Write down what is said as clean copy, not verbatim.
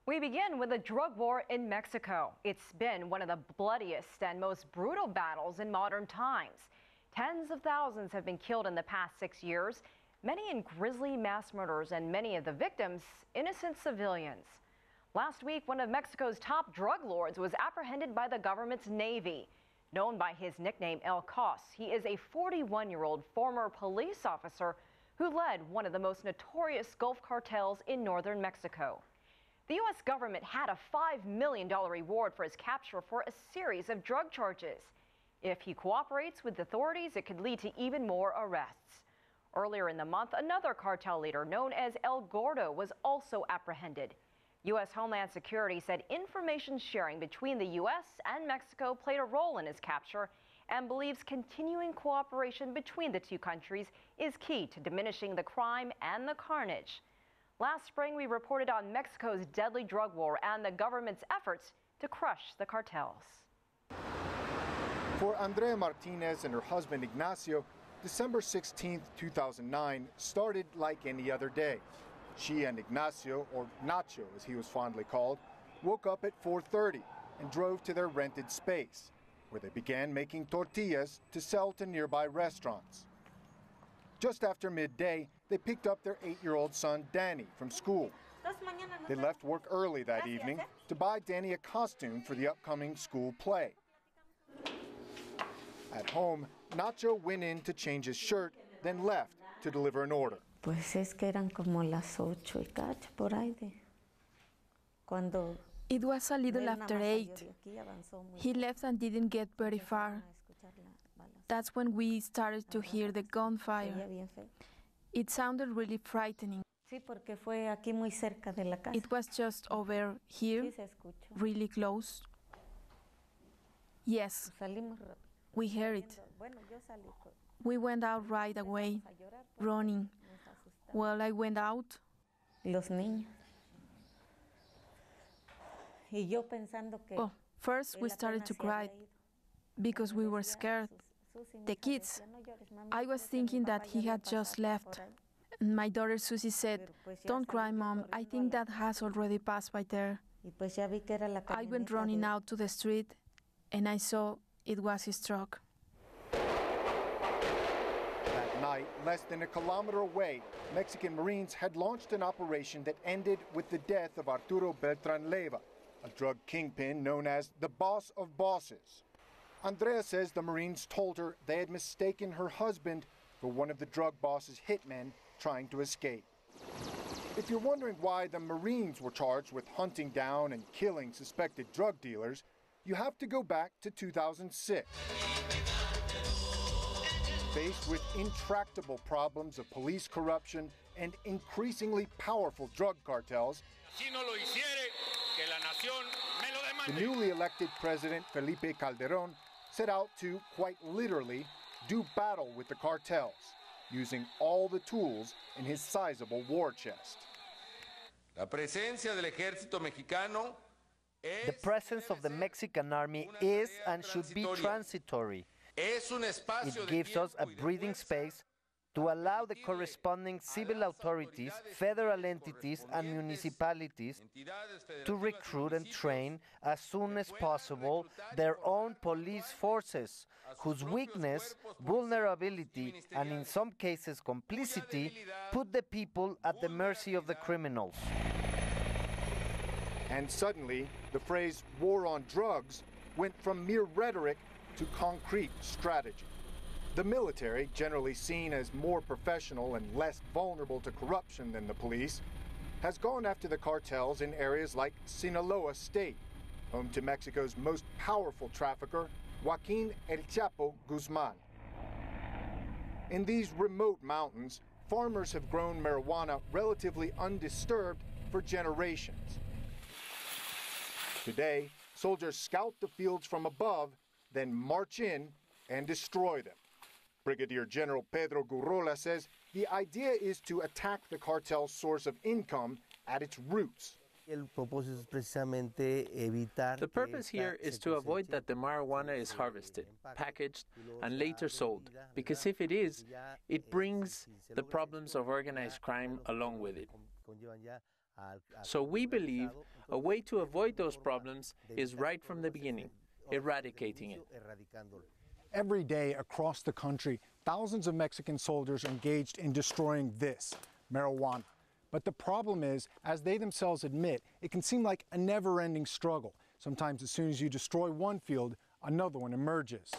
We begin with a drug war in Mexico. It's been one of the bloodiest and most brutal battles in modern times. Tens of thousands have been killed in the past 6 years, many in grisly mass murders, and many of the victims innocent civilians. Last week, one of Mexico's top drug lords was apprehended by the government's Navy. Known by his nickname El Cos, he is a 41-year-old former police officer who led one of the most notorious Gulf cartels in northern Mexico. The U.S. government had a $5 million reward for his capture for a series of drug charges. If he cooperates with authorities, it could lead to even more arrests. Earlier in the month, another cartel leader known as El Gordo was also apprehended. U.S. Homeland Security said information sharing between the U.S. and Mexico played a role in his capture and believes continuing cooperation between the two countries is key to diminishing the crime and the carnage. Last spring, we reported on Mexico's deadly drug war and the government's efforts to crush the cartels. For Andrea Martinez and her husband Ignacio, December 16, 2009 started like any other day. She and Ignacio, or Nacho as he was fondly called, woke up at 4:30 and drove to their rented space, where they began making tortillas to sell to nearby restaurants. Just after midday, they picked up their 8-year-old son, Danny, from school. They left work early that evening to buy Danny a costume for the upcoming school play. At home, Nacho went in to change his shirt, then left to deliver an order. Pues es que eran como las 8:15 por ahí. Cuando it was a little after 8. He left and didn't get very far. That's when we started to hear the gunfire. It sounded really frightening. It was just over here, really close. Yes, we heard it. We went out right away, running. Well, I went out. Oh, first we started to cry because we were scared. The kids. I was thinking that he had just left. My daughter Susie said, "Don't cry, Mom. I think that has already passed by there." I went running out to the street and I saw it was his truck. That night, less than a kilometer away, Mexican Marines had launched an operation that ended with the death of Arturo Beltran Leyva, a drug kingpin known as the boss of bosses. Andrea says the Marines told her they had mistaken her husband for one of the drug boss's hitmen trying to escape. If you're wondering why the Marines were charged with hunting down and killing suspected drug dealers, you have to go back to 2006. Faced with intractable problems of police corruption and increasingly powerful drug cartels, the newly elected President Felipe Calderón set out to, quite literally, do battle with the cartels, using all the tools in his sizable war chest. La presencia del ejército mexicano The presence of the Mexican army is and should be transitory. It gives us a breathing space to allow the corresponding civil authorities, federal entities, and municipalities to recruit and train as soon as possible their own police forces, whose weakness, vulnerability, and in some cases complicity, put the people at the mercy of the criminals. And suddenly, the phrase war on drugs went from mere rhetoric to concrete strategy. The military, generally seen as more professional and less vulnerable to corruption than the police, has gone after the cartels in areas like Sinaloa State, home to Mexico's most powerful trafficker, Joaquin El Chapo Guzman. In these remote mountains, farmers have grown marijuana relatively undisturbed for generations. Today, soldiers scout the fields from above, then march in and destroy them. Brigadier General Pedro Gurrola says the idea is to attack the cartel's source of income at its roots. The purpose here is to avoid that the marijuana is harvested, packaged, and later sold, because if it is, it brings the problems of organized crime along with it. So we believe A way to avoid those problems is right from the beginning, eradicating it. Every day across the country, thousands of Mexican soldiers are engaged in destroying this, marijuana. But the problem is, as they themselves admit, it can seem like a never-ending struggle. Sometimes as soon as you destroy one field, another one emerges.